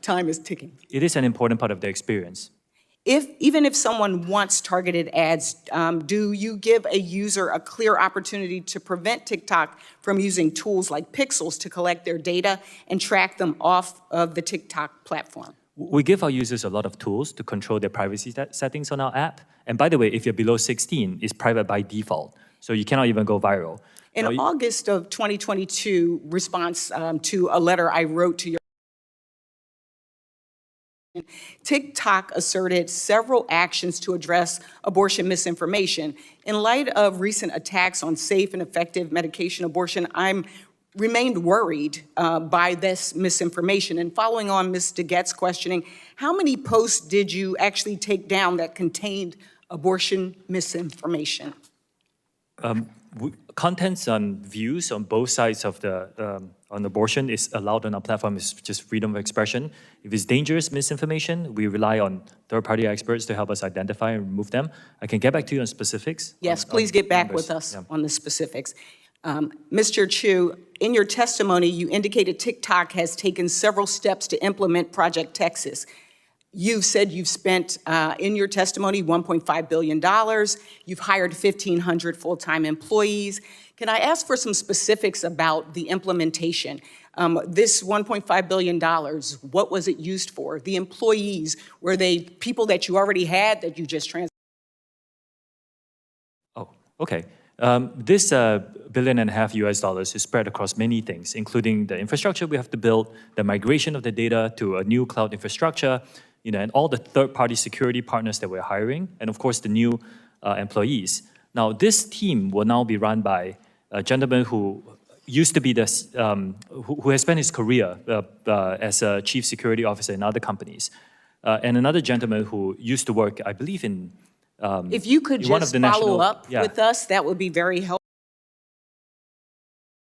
time is ticking. It is an important part of the experience. Even if someone wants targeted ads, do you give a user a clear opportunity to prevent TikTok from using tools like pixels to collect their data and track them off of the TikTok platform? We give our users a lot of tools to control their privacy settings on our app. And by the way, if you're below 16, it's private by default. So you cannot even go viral. In August of 2022, response to a letter I wrote to your TikTok asserted several actions to address abortion misinformation. In light of recent attacks on safe and effective medication abortion, I'm remained worried by this misinformation. And following on Ms. DeGette's questioning, how many posts did you actually take down that contained abortion misinformation? Contents and views on both sides of the on abortion is allowed on our platform. It's just freedom of expression. If it's dangerous misinformation, we rely on third-party experts to help us identify and remove them. I can get back to you on specifics. Yes, please get back with us on the specifics. Mr. Chu, in your testimony, you indicated TikTok has taken several steps to implement Project Texas. You've said you've spent, in your testimony, $1.5 billion. You've hired 1,500 full-time employees. Can I ask for some specifics about the implementation? This $1.5 billion, what was it used for? The employees, were they people that you already had that you just transferred? Oh, okay. This $1.5 billion US is spread across many things, including the infrastructure we have to build, the migration of the data to a new cloud infrastructure, and all the third-party security partners that we're hiring, and of course the new employees. Now, this team will now be run by a gentleman who used to be who has spent his career as a chief security officer in other companies, and another gentleman who used to work, I believe, in if you could just follow up with us, that would be very helpful.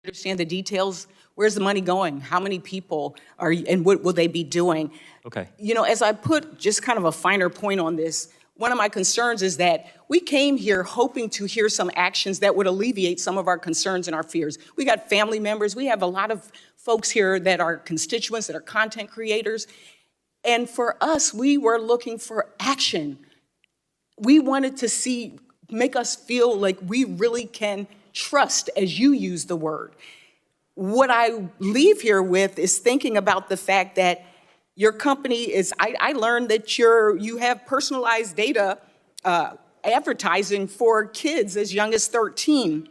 Understand the details. Where's the money going? How many people are, and what will they be doing? Okay. As I put just kind of a finer point on this, one of my concerns is that we came here hoping to hear some actions that would alleviate some of our concerns and our fears. We got family members. We have a lot of folks here that are constituents, that are content creators. And for us, we were looking for action. We wanted to make us feel like we really can trust, as you use the word. What I leave here with is thinking about the fact that your company is, I learned that you have personalized data advertising for kids as young as 13.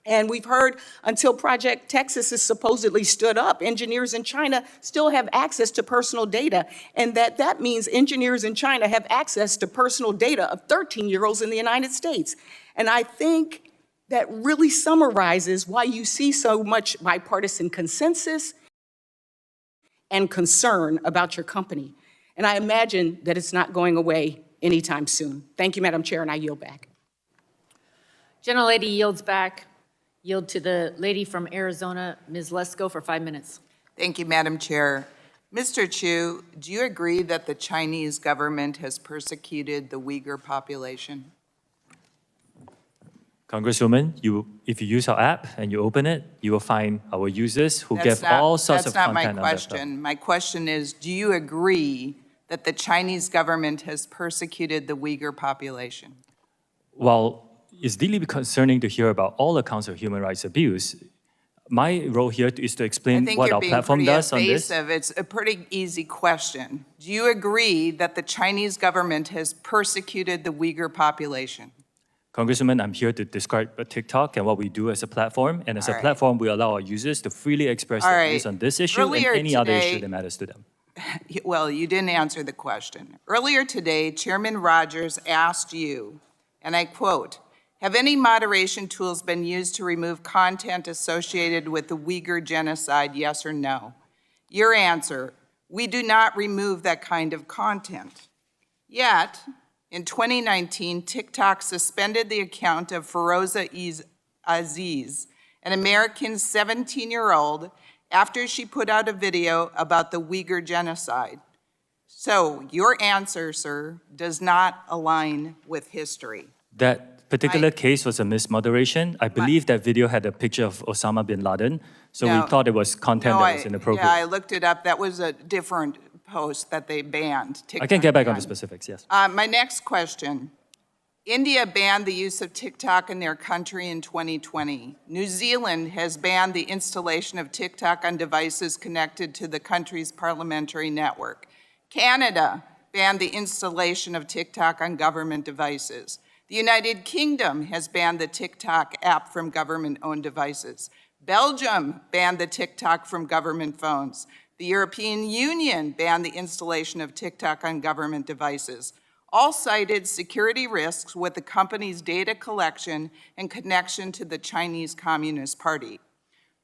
And we've heard until Project Texas is supposedly stood up, engineers in China still have access to personal data. And that means engineers in China have access to personal data of 13-year-olds in the United States. And I think that really summarizes why you see so much bipartisan consensus and concern about your company. And I imagine that it's not going away anytime soon. Thank you, Madam Chair, and I yield back. Gentlelady yields back. Yield to the lady from Arizona, Ms. Lesko, for 5 minutes. Thank you, Madam Chair. Mr. Chu, do you agree that the Chinese government has persecuted the Uyghur population? Congresswoman, if you use our app and you open it, you will find our users who give all sorts of content. That's not my question. My question is, do you agree that the Chinese government has persecuted the Uyghur population? While it's deeply concerning to hear about all accounts of human rights abuse, my role here is to explain what our platform does on this. It's a pretty easy question. Do you agree that the Chinese government has persecuted the Uyghur population? Congresswoman, I'm here to describe TikTok and what we do as a platform. And as a platform, we allow our users to freely express their views on this issue and any other issue that matters to them. Well, you didn't answer the question. Earlier today, Chairman Rogers asked you, and I quote, "Have any moderation tools been used to remove content associated with the Uyghur genocide, yes or no?" Your answer, "We do not remove that kind of content." Yet, in 2019, TikTok suspended the account of Feroza Aziz, an American 17-year-old, after she put out a video about the Uyghur genocide. So your answer, sir, does not align with history. That particular case was a mismoderation. I believe that video had a picture of Osama bin Laden, so we thought it was content that was inappropriate. Yeah, I looked it up. That was a different posts that they banned. I can get back on the banned. specifics, yes. My next question. India banned the use of TikTok in their country in 2020. New Zealand has banned the installation of TikTok on devices connected to the country's parliamentary network. Canada banned the installation of TikTok on government devices. The United Kingdom has banned the TikTok app from government-owned devices. Belgium banned the TikTok from government phones. The European Union banned the installation of TikTok on government devices. All cited security risks with the company's data collection and connection to the Chinese Communist Party.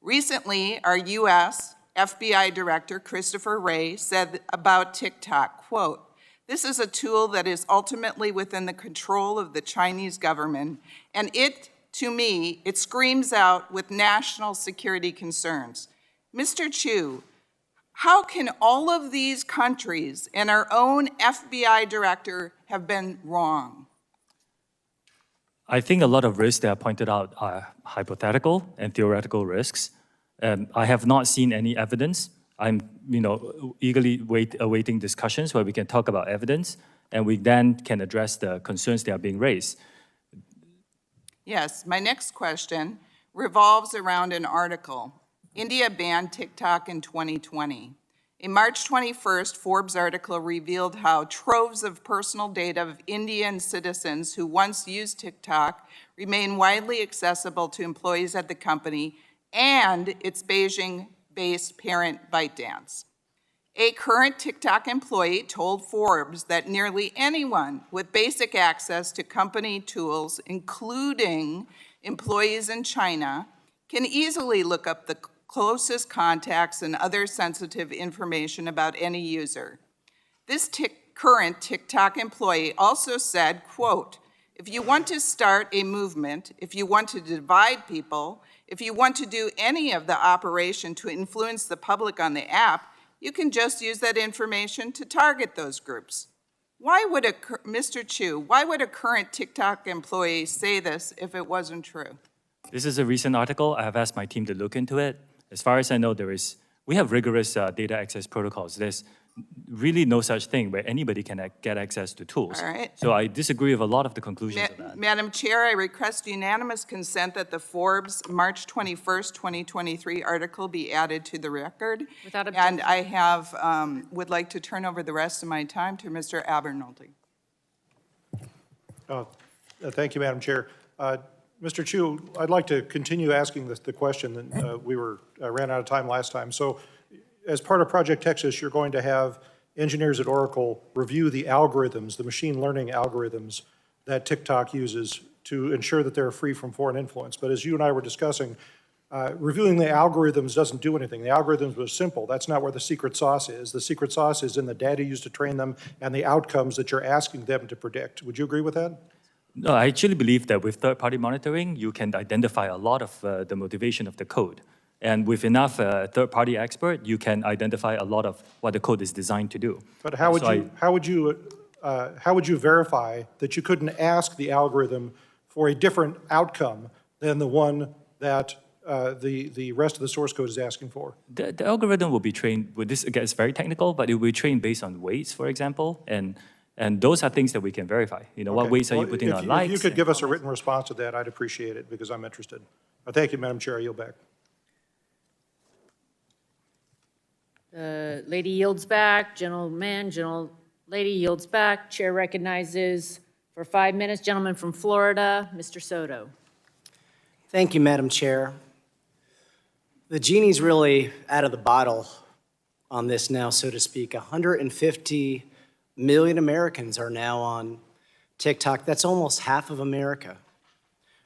Recently, our U.S. FBI Director Christopher Wray said about TikTok, quote, "This is a tool that is ultimately within the control of the Chinese government, and to me, it screams out with national security concerns." Mr. Chu, how can all of these countries and our own FBI director have been wrong? I think a lot of risks that are pointed out are hypothetical and theoretical risks. I have not seen any evidence. I'm, eagerly awaiting discussions where we can talk about evidence, and we then can address the concerns that are being raised. Yes, my next question revolves around an article. India banned TikTok in 2020. A March 21st Forbes article revealed how troves of personal data of Indian citizens who once used TikTok remain widely accessible to employees at the company and its Beijing-based parent ByteDance. A current TikTok employee told Forbes that nearly anyone with basic access to company tools, including employees in China, can easily look up the closest contacts and other sensitive information about any user. This current TikTok employee also said, quote, "If you want to start a movement, if you want to divide people, if you want to do any of the operation to influence the public on the app, you can just use that information to target those groups." Why would Mr. Chu, why would a current TikTok employee say this if it wasn't true? This is a recent article. I have asked my team to look into it. As far as I know, we have rigorous data access protocols. There's really no such thing where anybody can get access to tools. All right. So I disagree with a lot of the conclusions of that. Madam Chair, I request unanimous consent that the Forbes March 21st, 2023 article be added to the record. Without objection. And I would like to turn over the rest of my time to Mr. Abernoldi. Thank you, Madam Chair. Mr. Chu, I'd like to continue asking the question that we ran out of time last time. So as part of Project Texas, you're going to have engineers at Oracle review the algorithms, the machine learning algorithms that TikTok uses to ensure that they're free from foreign influence. But as you and I were discussing, reviewing the algorithms doesn't do anything. The algorithms were simple. That's not where the secret sauce is. The secret sauce is in the data used to train them and the outcomes that you're asking them to predict. Would you agree with that? No, I actually believe that with third-party monitoring, you can identify a lot of the motivation of the code. And with enough third-party expert, you can identify a lot of what the code is designed to do. But how would you verify that you couldn't ask the algorithm for a different outcome than the one that the rest of the source code is asking for? The algorithm will be trained with this. Again, it's very technical, but it will be trained based on weights, for example, and those are things that we can verify. What weights are you putting on likes? If you could give us a written response to that, I'd appreciate it because I'm interested. Thank you, Madam Chair. I yield back. Lady yields back, gentleman, lady yields back. Chair recognizes for 5 minutes, gentleman from Florida, Mr. Soto. Thank you, Madam Chair. The genie's really out of the bottle on this now, so to speak. 150 million Americans are now on TikTok. That's almost half of America.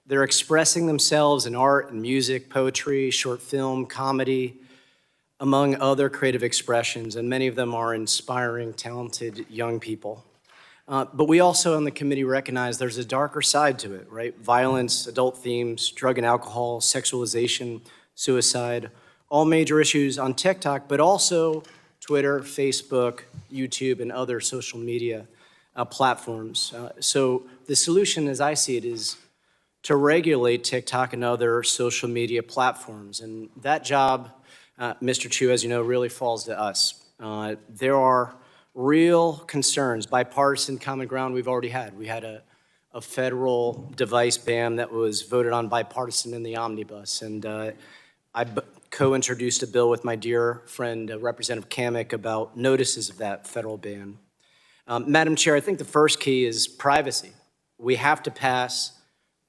They're expressing themselves in art and music, poetry, short film, comedy, among other creative expressions, and many of them are inspiring, talented young people. But we also on the committee recognize there's a darker side to it, right? Violence, adult themes, drug and alcohol, sexualization, suicide, all major issues on TikTok, but also Twitter, Facebook, YouTube, and other social media platforms. So the solution, as I see it, is to regulate TikTok and other social media platforms. And that job, Mr. Chu, as you know, really falls to us. There are real concerns, bipartisan common ground we've already had. We had a federal device ban that was voted on bipartisan in the omnibus, and co-introduced a bill with my dear friend, Representative Kamek, about notices of that federal ban. Madam Chair, I think the first key is privacy. We have to pass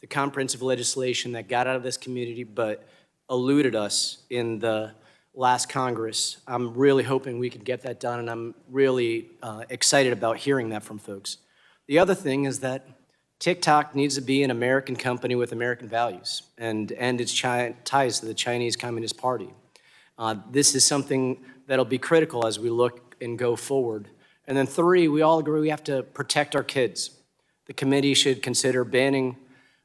the comprehensive legislation that got out of this community but eluded us in the last Congress. I'm really hoping we can get that done, and I'm really excited about hearing that from folks. The other thing is that TikTok needs to be an American company with American values and end its ties to the Chinese Communist Party. This is something that'll be critical as we look and go forward. And then three, we all agree we have to protect our kids. The committee should consider banning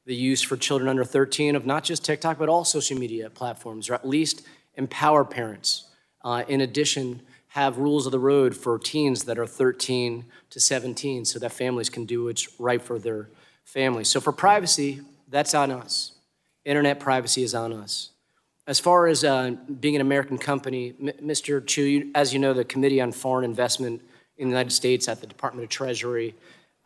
the use for children under 13 of not just TikTok, but all social media platforms, or at least empower parents. In addition, have rules of the road for teens that are 13 to 17 so that families can do what's right for their families. So for privacy, that's on us. Internet privacy is on us. As far as being an American company, Mr. Chu, as you know, the Committee on Foreign Investment in the United States at the Department of Treasury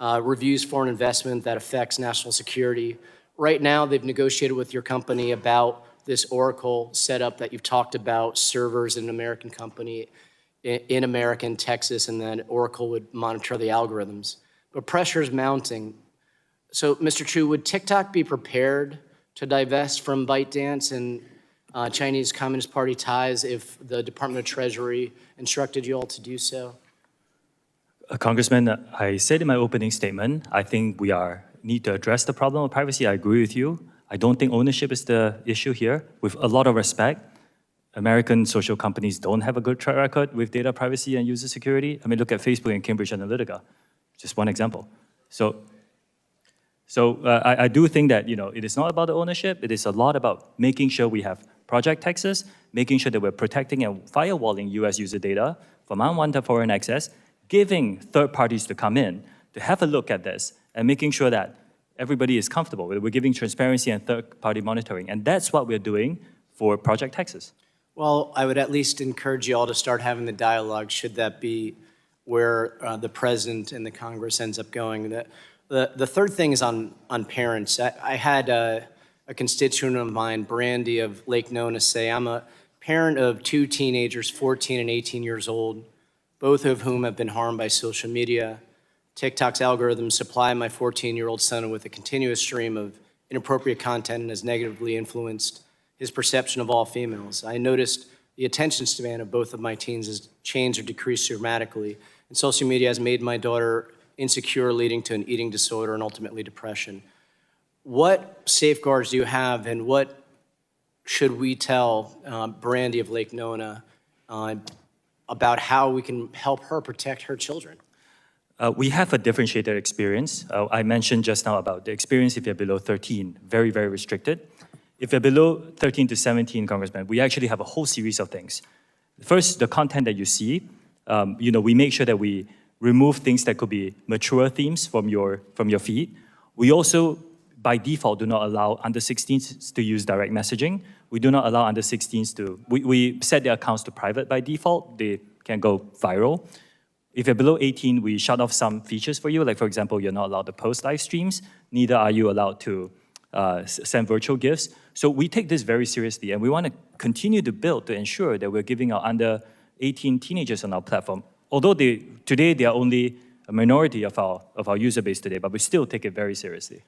reviews foreign investment that affects national security. Right now, they've negotiated with your company about this Oracle setup that you've talked about, servers in an American company in America, in Texas, and then Oracle would monitor the algorithms. But pressure is mounting. So, Mr. Chu, would TikTok be prepared to divest from ByteDance and Chinese Communist Party ties if the Department of Treasury instructed you all to do so? Congressman, I said in my opening statement, I think we need to address the problem of privacy. I agree with you. I don't think ownership is the issue here. With a lot of respect, American social companies don't have a good track record with data privacy and user security. I mean, look at Facebook and Cambridge Analytica, just one example. So I do think that it is not about the ownership. It is a lot about making sure we have Project Texas, making sure that we're protecting and firewalling US user data from unwanted foreign access, giving third parties to come in to have a look at this, and making sure that everybody is comfortable. We're giving transparency and third-party monitoring, and that's what we're doing for Project Texas. Well, I would at least encourage you all to start having the dialogue, should that be where the president and the Congress ends up going. The third thing is on parents. I had a constituent of mine, Brandy of Lake Nona, say, I'm a parent of two teenagers, 14 and 18 years old, both of whom have been harmed by social media. TikTok's algorithms supply my 14-year-old son with a continuous stream of inappropriate content and has negatively influenced his perception of all females. I noticed the attention span of both of my teens has changed or decreased dramatically, and social media has made my daughter insecure, leading to an eating disorder and ultimately depression. What safeguards do you have, and what should we tell Brandy of Lake Nona about how we can help her protect her children? We have a differentiated experience. I mentioned just now about the experience if you're below 13, very, very restricted. If you're below 13 to 17, Congressman, we actually have a whole series of things. First, the content that you see, we make sure that we remove things that could be mature themes from your feed. We also, by default, do not allow under 16s to use direct messaging. We do not allow under 16s to, we set their accounts to private by default. They can go viral. If you're below 18, we shut off some features for you. Like, for example, you're not allowed to post live streams. Neither are you allowed to send virtual gifts. So we take this very seriously, and we want to continue to build to ensure that we're giving our under 18 teenagers on our platform. Although today they are only a minority of our user base today, but we still take it very seriously.